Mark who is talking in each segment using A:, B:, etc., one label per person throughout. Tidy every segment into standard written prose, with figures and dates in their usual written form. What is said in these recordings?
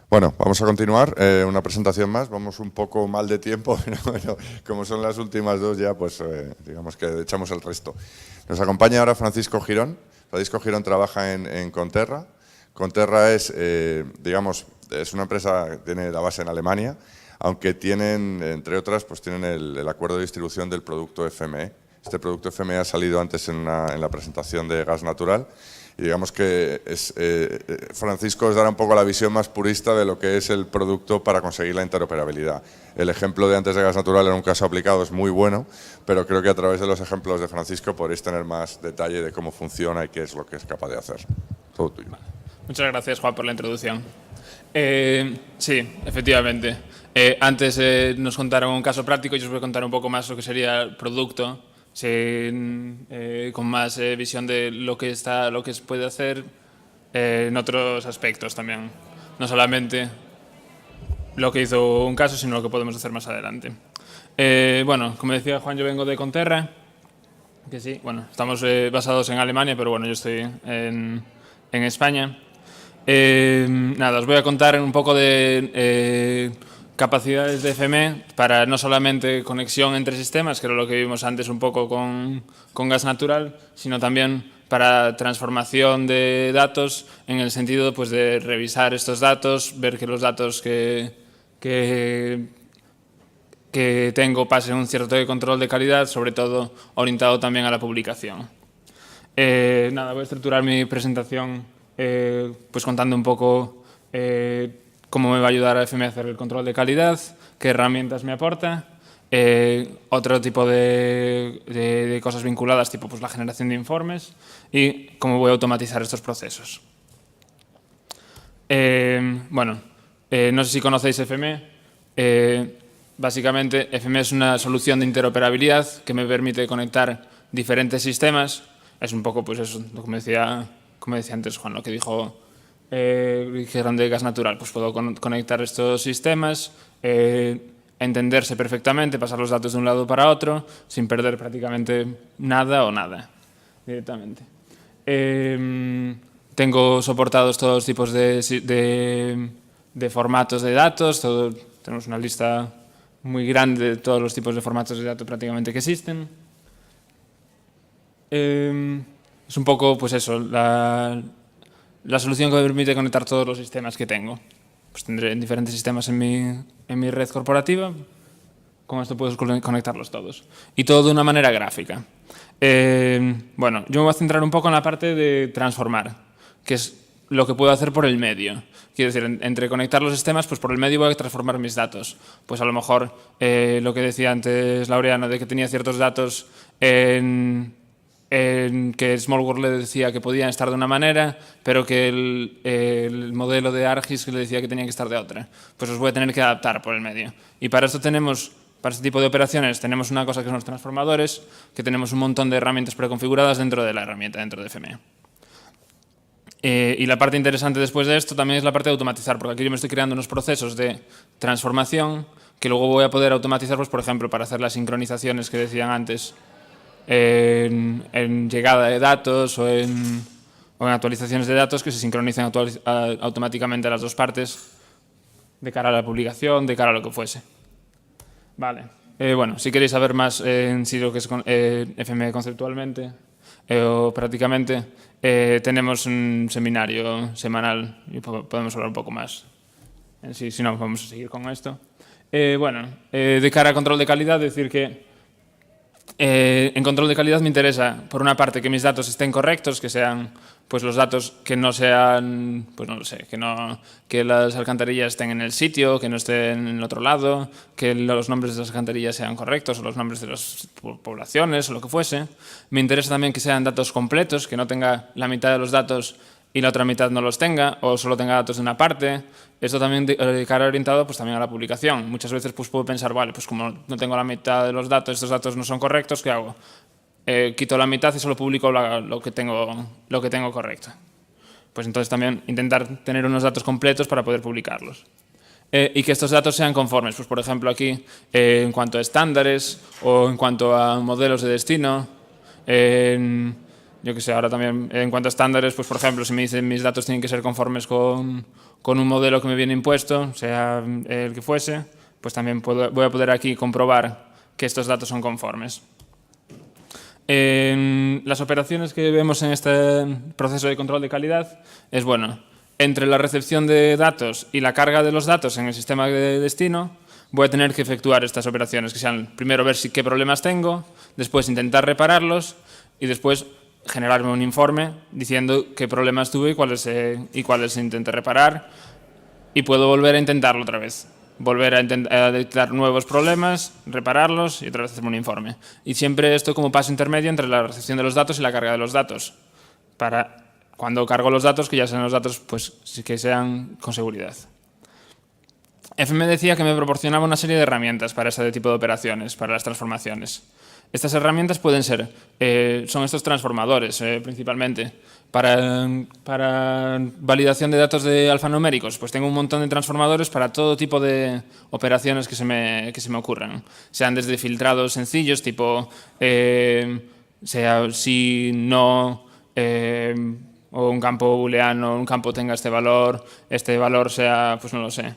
A: Bueno, vamos a continuar. Una presentación más. Vamos un poco mal de tiempo, pero bueno, como son las últimas dos ya, pues digamos que echamos el resto. Nos acompaña ahora Francisco Girón. Francisco Girón trabaja en Conterra. Conterra es, digamos, es una empresa que tiene la base en Alemania, aunque tienen, entre otras, pues tienen el acuerdo de distribución del producto FME. Este producto FME ha salido antes en la presentación de gas natural. Y digamos que Francisco os dará un poco la visión más purista de lo que es el producto para conseguir la interoperabilidad. El ejemplo de antes de gas natural en un caso aplicado es muy bueno, pero creo que a través de los ejemplos de Francisco podréis tener más detalle de cómo funciona y qué es lo que es capaz de hacer. Todo tuyo.
B: Muchas gracias, Juan, por la introducción. Sí, efectivamente. Antes nos contaron un caso práctico y yo os voy a contar un poco más lo que sería el producto, con más visión de lo que se puede hacer en otros aspectos también. No solamente lo que hizo un caso, sino lo que podemos hacer más adelante. Bueno, como decía Juan, yo vengo de Conterra, que sí, bueno, estamos basados en Alemania, pero bueno, yo estoy en España. Nada, os voy a contar un poco de capacidades de FME para no solamente conexión entre sistemas, que era lo que vimos antes un poco con gas natural, sino también para transformación de datos en el sentido pues, de revisar estos datos, ver que los datos que tengo pasen un cierto control de calidad, sobre todo orientado también a la publicación. Nada, voy a estructurar mi presentación pues contando un poco cómo me va a ayudar a FME a hacer el control de calidad, qué herramientas me aporta, otro tipo de cosas vinculadas, tipo pues, la generación de informes y cómo voy a automatizar estos procesos. Bueno, no sé si conocéis FME. Básicamente, FME es una solución de interoperabilidad que me permite conectar diferentes sistemas. Es un poco, pues eso, lo que me decía antes Juan, lo que dijo de gas natural. Pues puedo conectar estos sistemas, entenderse perfectamente, pasar los datos de un lado para otro, sin perder prácticamente nada o nada, directamente. Tengo soportados todos los tipos de formatos de datos, tenemos una lista muy grande de todos los tipos de formatos de datos prácticamente que existen. Es un poco, pues eso, la solución que me permite conectar todos los sistemas que tengo. Pues tendré diferentes sistemas en mi red corporativa. Con esto puedo conectarlos todos. Y todo de una manera gráfica. Bueno, yo me voy a centrar un poco en la parte de transformar, que es lo que puedo hacer por el medio. Quiero decir, entre conectar los sistemas, pues por el medio voy a transformar mis datos. Pues a lo mejor lo que decía antes Laureano, de que tenía ciertos datos que Smallworld le decía que podían estar de una manera, pero que el modelo de ArcGIS le decía que tenían que estar de otra. Pues los voy a tener que adaptar por el medio. Y para esto para este tipo de operaciones, tenemos una cosa que son los transformadores, que tenemos un montón de herramientas preconfiguradas dentro de la herramienta, dentro de FME. Y la parte interesante después de esto también es la parte de automatizar, porque aquí yo me estoy creando unos procesos de transformación que luego voy a poder automatizar, pues, por ejemplo, para hacer las sincronizaciones que decían antes, en llegada de datos o en actualizaciones de datos que se sincronicen automáticamente las dos partes de cara a la publicación, de cara a lo que fuese. Vale. Bueno, si queréis saber más en sí lo que es FME conceptualmente o prácticamente, tenemos un seminario semanal y podemos hablar un poco más. Si no, vamos a seguir con esto. Bueno, de cara a control de calidad, decir que en control de calidad me interesa, por una parte, que mis datos estén correctos, que sean pues los datos que no sean, pues no lo sé, que las alcantarillas estén en el sitio, que no estén en el otro lado, que los nombres de las alcantarillas sean correctos o los nombres de las poblaciones o lo que fuese. Me interesa también que sean datos completos, que no tenga la mitad de los datos y la otra mitad no los tenga, o solo tenga datos de una parte. Esto también de cara orientado pues, también a la publicación. Muchas veces pues, puedo pensar, vale, pues como no tengo la mitad de los datos, estos datos no son correctos, ¿qué hago? Quito la mitad y solo publico lo que tengo correcto. Pues entonces también intentar tener unos datos completos para poder publicarlos. Y que estos datos sean conformes. Pues por ejemplo aquí, en cuanto a estándares o en cuanto a modelos de destino, yo que sé, ahora también en cuanto a estándares, pues por ejemplo, si me dicen mis datos tienen que ser conformes con un modelo que me viene impuesto, sea el que fuese, pues también voy a poder aquí comprobar que estos datos son conformes. Las operaciones que vemos en este proceso de control de calidad es, bueno, entre la recepción de datos y la carga de los datos en el sistema de destino, voy a tener que efectuar estas operaciones, que sean primero ver qué problemas tengo, después intentar repararlos y después generarme un informe diciendo qué problemas tuve y cuáles intenté reparar, y puedo volver a intentarlo otra vez. Volver a detectar nuevos problemas, repararlos y otra vez hacerme un informe. Y siempre esto como paso intermedio entre la recepción de los datos y la carga de los datos. Para cuando cargo los datos, que ya sean los datos pues, que sean con seguridad. F me decía que me proporcionaba una serie de herramientas para ese tipo de operaciones, para las transformaciones. Estas herramientas pueden ser, son estos transformadores principalmente. Para validación de datos de alfanuméricos, pues tengo un montón de transformadores para todo tipo de operaciones que se me ocurran. Sean desde filtrados sencillos, tipo sea si no, o un campo booleano, un campo tenga este valor sea, pues no lo sé,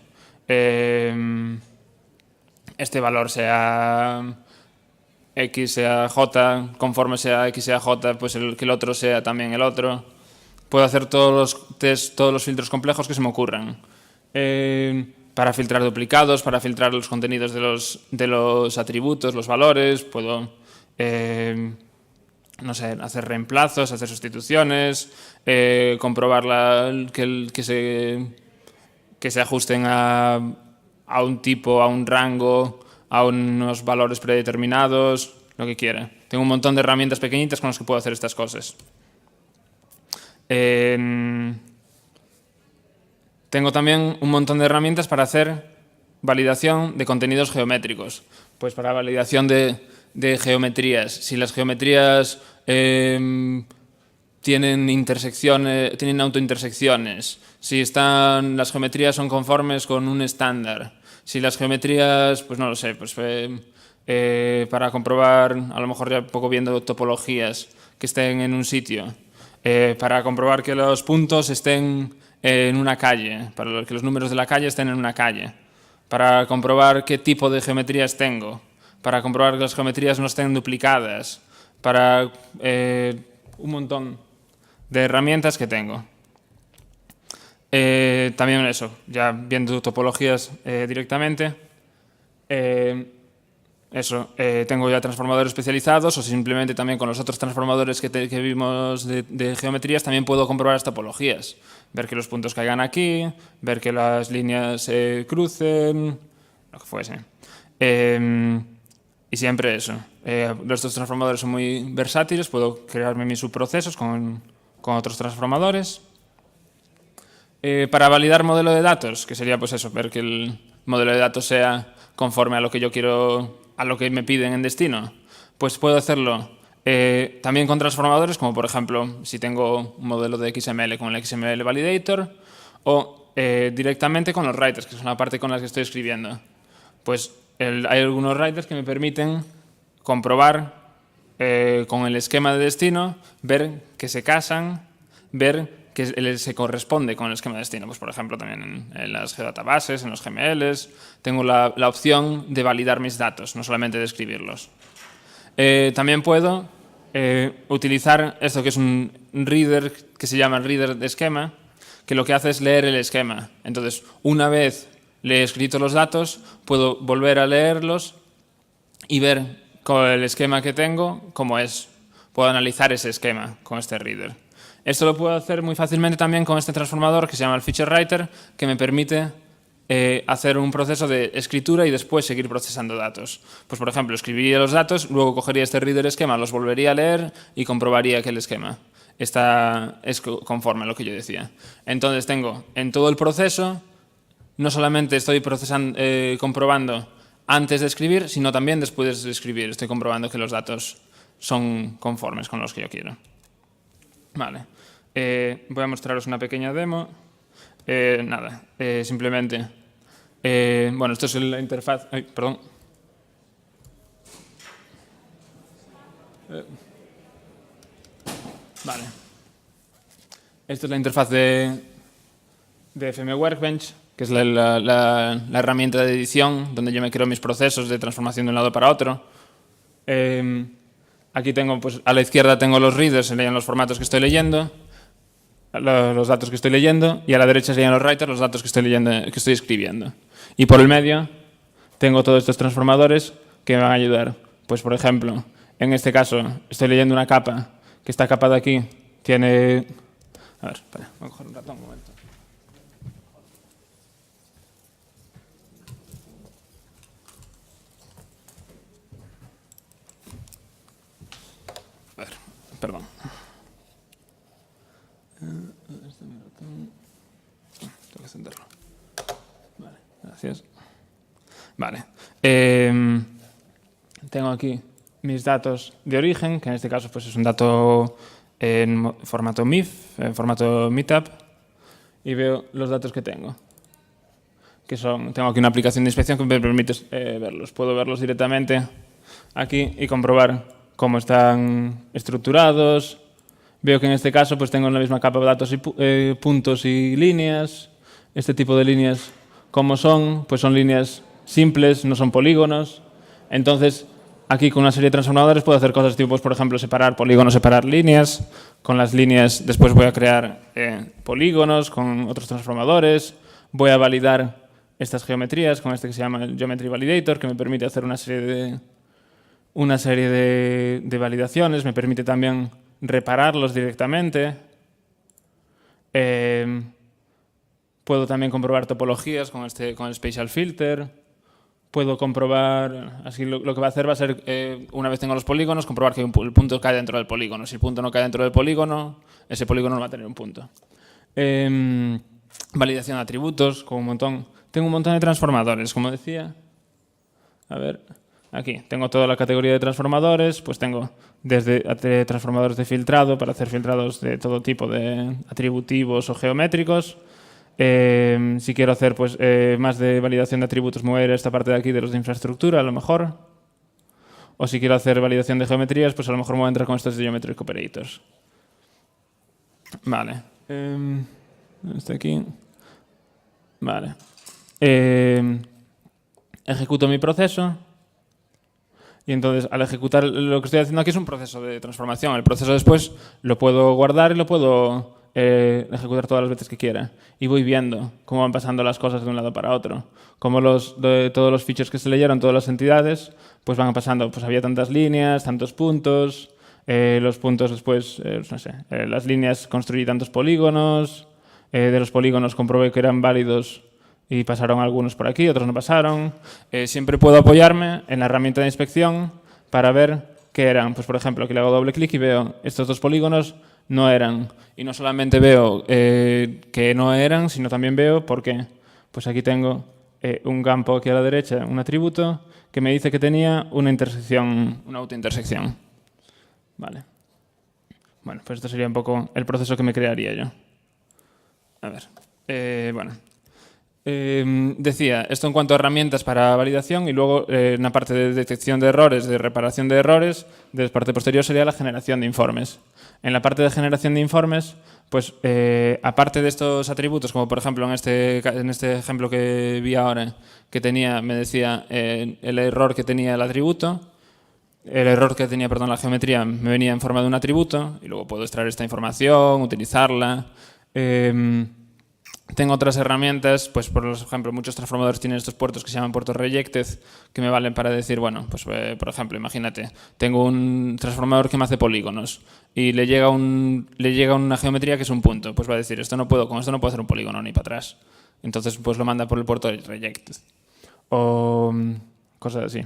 B: este valor sea X sea J, conforme sea X sea J, pues que el otro sea también el otro. Puedo hacer todos los tests, todos los filtros complejos que se me ocurran. Para filtrar duplicados, para filtrar los contenidos de los atributos, los valores, puedo no sé, hacer reemplazos, hacer sustituciones, comprobar que se ajusten a un tipo, a un rango, a unos valores predeterminados, lo que quiera. Tengo un montón de herramientas pequeñitas con las que puedo hacer estas cosas. Tengo también un montón de herramientas para hacer validación de contenidos geométricos. Pues para validación de geometrías. Si las geometrías tienen autointersecciones, si las geometrías son conformes con un estándar, si las geometrías, pues no lo sé, pues para comprobar, a lo mejor ya un poco viendo topologías que estén en un sitio, para comprobar que los puntos estén en una calle, para que los números de la calle estén en una calle, para comprobar qué tipo de geometrías tengo, para comprobar que las geometrías no estén duplicadas, para un montón de herramientas que tengo. También eso, ya viendo topologías directamente, tengo ya transformadores especializados, o simplemente también con los otros transformadores que vimos de geometrías también puedo comprobar las topologías, ver que los puntos caigan aquí, ver que las líneas se crucen, lo que fuese. Y siempre eso. Estos transformadores son muy versátiles, puedo crearme mis subprocesos con otros transformadores. Para validar modelo de datos, que sería pues eso, ver que el modelo de datos sea conforme a lo que yo quiero, a lo que me piden en destino, pues puedo hacerlo también con transformadores, como por ejemplo si tengo un modelo de XML con el XML Validator, o directamente con los writers, que es una parte con la que estoy escribiendo. Pues hay algunos writers que me permiten comprobar con el esquema de destino, ver que se casan, ver que se corresponde con el esquema de destino. Pues, por ejemplo, también en las geodatabases, en los GMLs, tengo la opción de validar mis datos, no solamente de escribirlos. También puedo utilizar esto que es un reader, que se llama reader de esquema, que lo que hace es leer el esquema. Entonces, una vez le he escrito los datos, puedo volver a leerlos y ver con el esquema que tengo cómo es. Puedo analizar ese esquema con este reader. Esto lo puedo hacer muy fácilmente también con este transformador que se llama el Feature Writer, que me permite hacer un proceso de escritura y después seguir procesando datos. Pues, por ejemplo, escribiría los datos, luego cogería este reader esquema, los volvería a leer y comprobaría que el esquema es conforme a lo que yo decía. Entonces tengo en todo el proceso, no solamente estoy comprobando antes de escribir, sino también después de escribir. Estoy comprobando que los datos son conformes con los que yo quiero. Vale. Voy a mostraros una pequeña demo. Simplemente... bueno, esto es la interfaz... perdón. Vale. Esta es la interfaz de FM Workbench, que es la herramienta de edición donde yo me creo mis procesos de transformación de un lado para otro. Aquí tengo, pues, a la izquierda tengo los readers, se leen los formatos que estoy leyendo, los datos que estoy leyendo, y a la derecha se leen los writers, los datos que estoy leyendo, que estoy escribiendo. Y por el medio tengo todos estos transformadores que me van a ayudar. Pues, por ejemplo, en este caso estoy leyendo una capa, que esta capa de aquí tiene... A ver, espera, voy a coger un ratón un momento. A ver, perdón. Tengo que encenderlo. Vale, gracias. Vale. Tengo aquí mis datos de origen, que en este caso pues, es un dato en formato MIF, en formato Meetup, y veo los datos que tengo. Tengo aquí una aplicación de inspección que me permite verlos. Puedo verlos directamente aquí y comprobar cómo están estructurados. Veo que en este caso pues, tengo en la misma capa de datos y puntos y líneas. Este tipo de líneas, ¿cómo son? Pues son líneas simples, no son polígonos. Entonces, aquí con una serie de transformadores puedo hacer cosas tipo, pues, por ejemplo, separar polígonos, separar líneas. Con las líneas después voy a crear polígonos con otros transformadores. Voy a validar estas geometrías con este que se llama el Geometry Validator, que me permite hacer una serie de validaciones. Me permite también repararlos directamente. Puedo también comprobar topologías con el Spatial Filter. Puedo comprobar, así lo que va a hacer va a ser, una vez tengo los polígonos, comprobar que el punto cae dentro del polígono. Si el punto no cae dentro del polígono, ese polígono no va a tener un punto. Validación de atributos, con un montón. Tengo un montón de transformadores, como decía. A ver, aquí tengo toda la categoría de transformadores, pues tengo desde transformadores de filtrado para hacer filtrados de todo tipo de atributivos o geométricos. Si quiero hacer pues, más de validación de atributos, me voy a ir a esta parte de aquí de los de infraestructura, a lo mejor. O si quiero hacer validación de geometrías, pues a lo mejor me voy a entrar con estos de Geometric Operators. Vale. Este aquí. Vale. Ejecuto mi proceso. Y entonces, al ejecutar lo que estoy haciendo aquí es un proceso de transformación. El proceso después lo puedo guardar y lo puedo ejecutar todas las veces que quiera. Y voy viendo cómo van pasando las cosas de un lado para otro. Como todos los features que se leyeron, todas las entidades, pues van pasando. Pues había tantas líneas, tantos puntos. Los puntos después, no sé, las líneas construí tantos polígonos. De los polígonos comprobé que eran válidos y pasaron algunos por aquí, otros no pasaron. Siempre puedo apoyarme en la herramienta de inspección para ver qué eran. Pues, por ejemplo, aquí le hago doble clic y veo estos dos polígonos no eran. Y no solamente veo que no eran, sino también veo por qué. Pues aquí tengo un campo aquí a la derecha, un atributo, que me dice que tenía una intersección, una autointersección. Vale. Bueno, pues esto sería un poco el proceso que me crearía yo. A ver. Bueno. Decía, esto en cuanto a herramientas para validación y luego en la parte de detección de errores, de reparación de errores, de la parte posterior sería la generación de informes. En la parte de generación de informes, pues aparte de estos atributos, como por ejemplo en este ejemplo que vi ahora, que tenía, me decía el error que tenía el atributo, el error que tenía, perdón, la geometría me venía en forma de un atributo y luego puedo extraer esta información, utilizarla. Tengo otras herramientas, pues por ejemplo, muchos transformadores tienen estos puertos que se llaman puertos rejected, que me valen para decir, bueno, pues por ejemplo, imagínate, tengo un transformador que me hace polígonos y le llega una geometría que es un punto, pues va a decir, con esto no puedo hacer un polígono ni para atrás. Entonces, pues lo manda por el puerto rejected. O cosas así.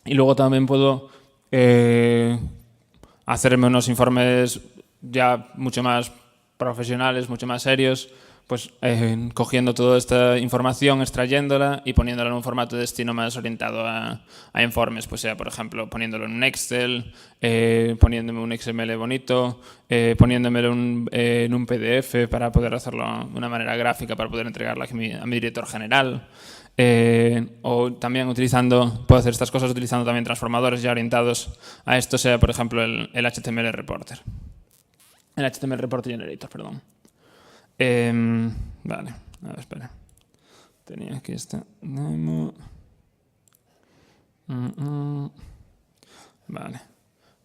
B: Y luego también puedo hacerme unos informes ya mucho más profesionales, mucho más serios, pues cogiendo toda esta información, extrayéndola y poniéndola en un formato de destino más orientado a informes, pues sea, por ejemplo, poniéndolo en un Excel, poniéndome un XML bonito, poniéndomelo en un PDF para poder hacerlo de una manera gráfica, para poder entregarla a mi director general. O también puedo hacer estas cosas utilizando también transformadores ya orientados a esto, sea, por ejemplo, el HTML Reporter. el HTML Report Generator, perdón. Vale, a ver, espera. Tenía aquí esta demo. Vale,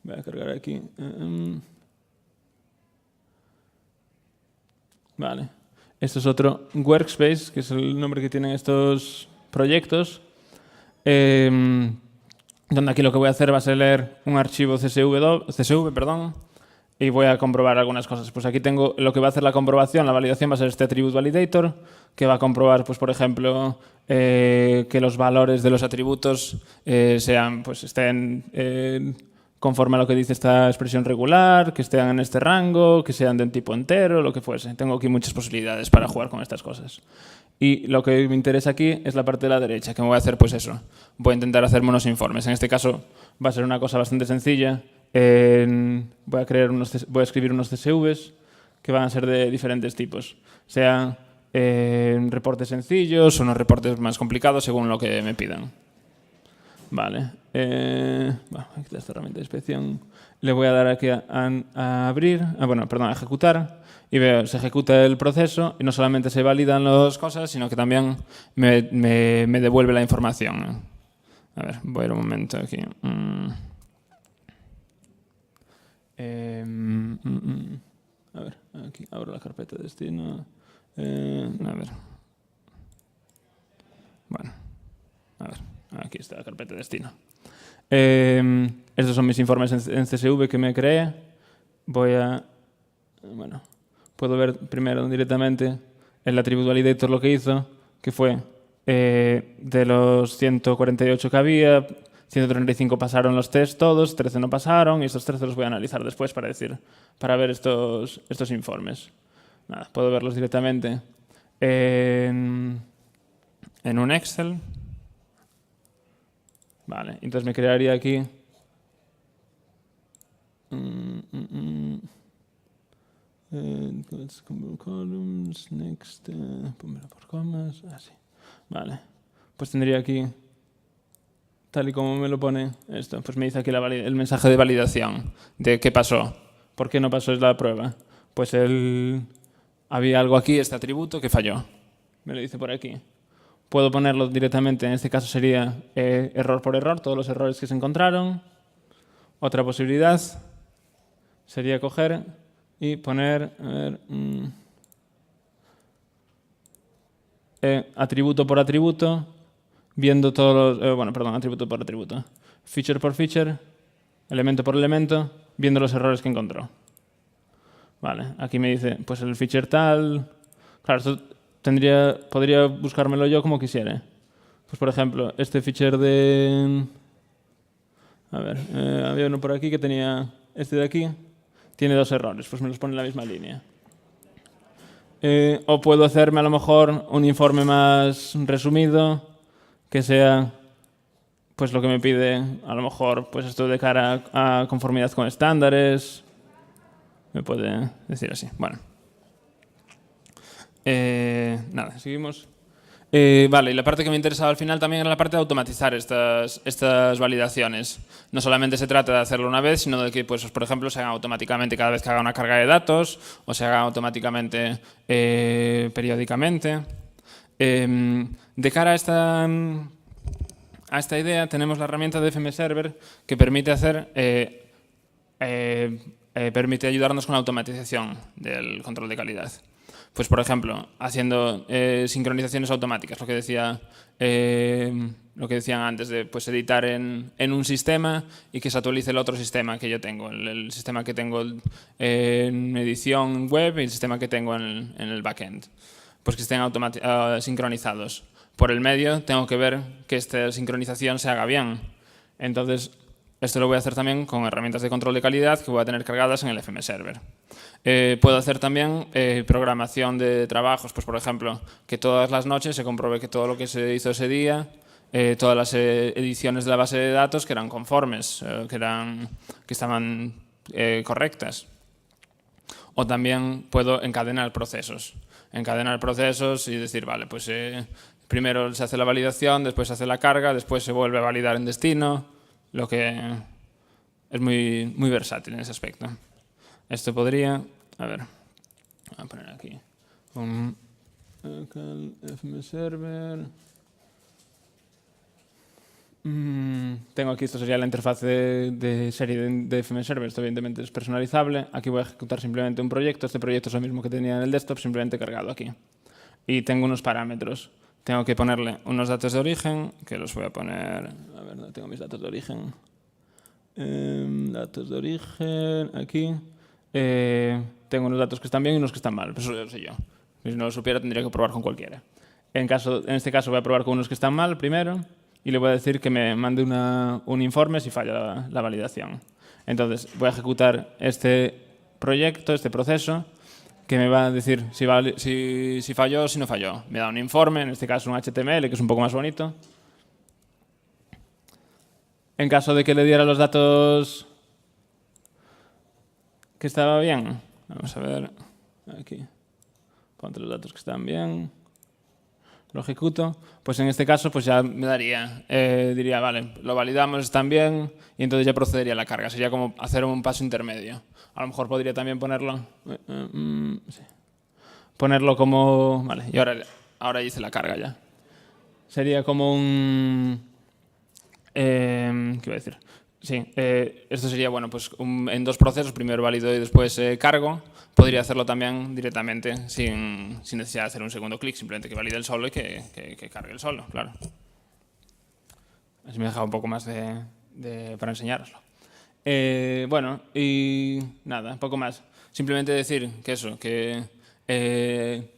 B: voy a cargar aquí. Vale, esto es otro workspace, que es el nombre que tienen estos proyectos, donde aquí lo que voy a hacer va a ser leer un archivo CSV, y voy a comprobar algunas cosas. Pues aquí tengo lo que va a hacer la comprobación, la validación va a ser este attribute validator, que va a comprobar, pues por ejemplo, que los valores de los atributos estén conforme a lo que dice esta expresión regular, que estén en este rango, que sean de un tipo entero, lo que fuese. Tengo aquí muchas posibilidades para jugar con estas cosas. Y lo que me interesa aquí es la parte de la derecha, que me voy a hacer pues eso. Voy a intentar hacerme unos informes. En este caso va a ser una cosa bastante sencilla. Voy a escribir unos CSVs que van a ser de diferentes tipos. Sean reportes sencillos o unos reportes más complicados según lo que me pidan. Vale. Bueno, aquí está esta herramienta de inspección. Le voy a dar aquí a abrir, a ejecutar. Y veo, se ejecuta el proceso y no solamente se validan las cosas, sino que también me devuelve la información. A ver, voy a ir un momento aquí. A ver, aquí abro la carpeta de destino. A ver. Bueno, a ver, aquí está la carpeta de destino. Estos son mis informes en CSV que me creé. Puedo ver primero directamente el attribute validator lo que hizo, que fue de los 148 que había, 135 pasaron los tests todos, 13 no pasaron, y estos 13 los voy a analizar después para ver estos informes. Nada, puedo verlos directamente en un Excel. Vale, entonces me crearía aquí columns, next, por comas, así. Vale, pues tendría aquí, tal y como me lo pone esto, pues me dice aquí el mensaje de validación de qué pasó, por qué no pasó es la prueba. Pues había algo aquí, este atributo, que falló. Me lo dice por aquí. Puedo ponerlo directamente, en este caso sería error por error, todos los errores que se encontraron. Otra posibilidad sería coger y poner atributo por atributo, viendo todos los... atributo por atributo. Feature por feature, elemento por elemento, viendo los errores que encontró. Vale, aquí me dice, pues el feature tal... Claro, esto podría buscármelo yo como quisiera. Pues por ejemplo, este feature de... A ver, había uno por aquí que tenía... Este de aquí tiene 2 errores, pues me los pone en la misma línea. O puedo hacerme a lo mejor un informe más resumido, que sea pues lo que me pide, a lo mejor pues esto de cara a conformidad con estándares. Me puede decir así. Bueno. Nada, seguimos. Vale, y la parte que me interesaba al final también era la parte de automatizar estas validaciones. No solamente se trata de hacerlo una vez, sino de que, pues, por ejemplo, se hagan automáticamente cada vez que haga una carga de datos o se haga automáticamente periódicamente. De cara a esta idea, tenemos la herramienta de FM Server que permite permite ayudarnos con la automatización del control de calidad. Pues, por ejemplo, haciendo sincronizaciones automáticas, lo que decían antes de pues, editar en un sistema y que se actualice el otro sistema que yo tengo, el sistema que tengo en edición web y el sistema que tengo en el backend, pues que estén sincronizados. Por el medio tengo que ver que esta sincronización se haga bien. Entonces, esto lo voy a hacer también con herramientas de control de calidad que voy a tener cargadas en el FM Server. Puedo hacer también programación de trabajos, pues por ejemplo, que todas las noches se compruebe que todo lo que se hizo ese día, todas las ediciones de la base de datos que eran conformes, que estaban correctas. O también puedo encadenar procesos y decir, vale, pues primero se hace la validación, después se hace la carga, después se vuelve a validar en destino, lo que es muy, muy versátil en ese aspecto. Esto podría A ver, voy a poner aquí un FM Server. Tengo aquí, esto sería la interfaz de serie de FM Server, esto evidentemente es personalizable. Aquí voy a ejecutar simplemente un proyecto, este proyecto es lo mismo que tenía en el desktop, simplemente cargado aquí. Y tengo unos parámetros. Tengo que ponerle unos datos de origen, que los voy a poner... A ver, ¿dónde tengo mis datos de origen? Datos de origen, aquí. Tengo unos datos que están bien y unos que están mal, pero eso lo sé yo. Si no lo supiera tendría que probar con cualquiera. En este caso voy a probar con unos que están mal primero y le voy a decir que me mande un informe si falla la validación. Entonces voy a ejecutar este proyecto, este proceso, que me va a decir si falló o si no falló. Me da un informe, en este caso un HTML, que es un poco más bonito. En caso de que le diera los datos que estaba bien, vamos a ver aquí, ponte los datos que están bien, lo ejecuto, pues en este caso pues ya me daría, diría, vale, lo validamos, están bien, y entonces ya procedería a la carga, sería como hacer un paso intermedio. A lo mejor podría también ponerlo, sí. Ponerlo como, vale, y ahora hice la carga ya. Sería como un, ¿qué iba a decir? Sí, esto sería, bueno, pues en dos procesos, primero valido y después cargo. Podría hacerlo también directamente sin necesidad de hacer un segundo clic, simplemente que valide el solo y que cargue el solo, claro. Así me he dejado un poco más para enseñaroslo. Bueno, y nada, un poco más. Simplemente decir que eso, que el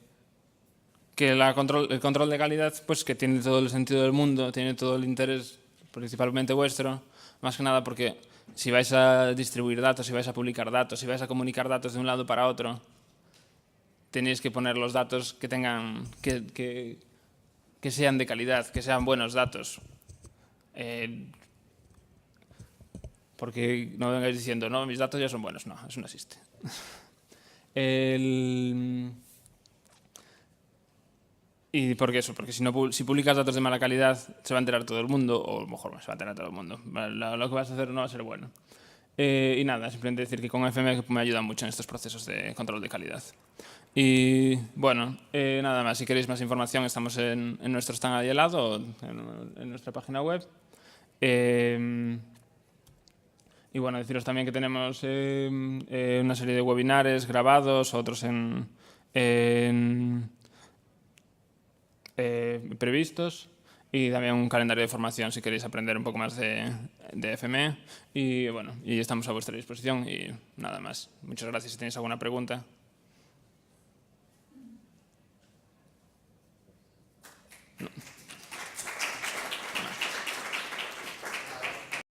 B: control de calidad, pues que tiene todo el sentido del mundo, tiene todo el interés principalmente vuestro, más que nada porque si vais a distribuir datos, si vais a publicar datos, si vais a comunicar datos de un lado para otro, tenéis que poner los datos que tengan, que sean de calidad, que sean buenos datos. Porque no vengáis diciendo, no, mis datos ya son buenos. No, eso no existe. ¿Y por qué eso? Porque si publicas datos de mala calidad se va a enterar todo el mundo, o a lo mejor se va a enterar todo el mundo. Lo que vas a hacer no va a ser bueno. Y nada, simplemente decir que con FM me ayuda mucho en estos procesos de control de calidad. Y bueno, nada más, si queréis más información estamos en nuestro stand ahí al lado, en nuestra página web. Y bueno, deciros también que tenemos una serie de webinares grabados, otros previstos, y también un calendario de formación si queréis aprender un poco más de FME. Y bueno, y estamos a vuestra disposición y nada más. Muchas gracias si tenéis alguna pregunta.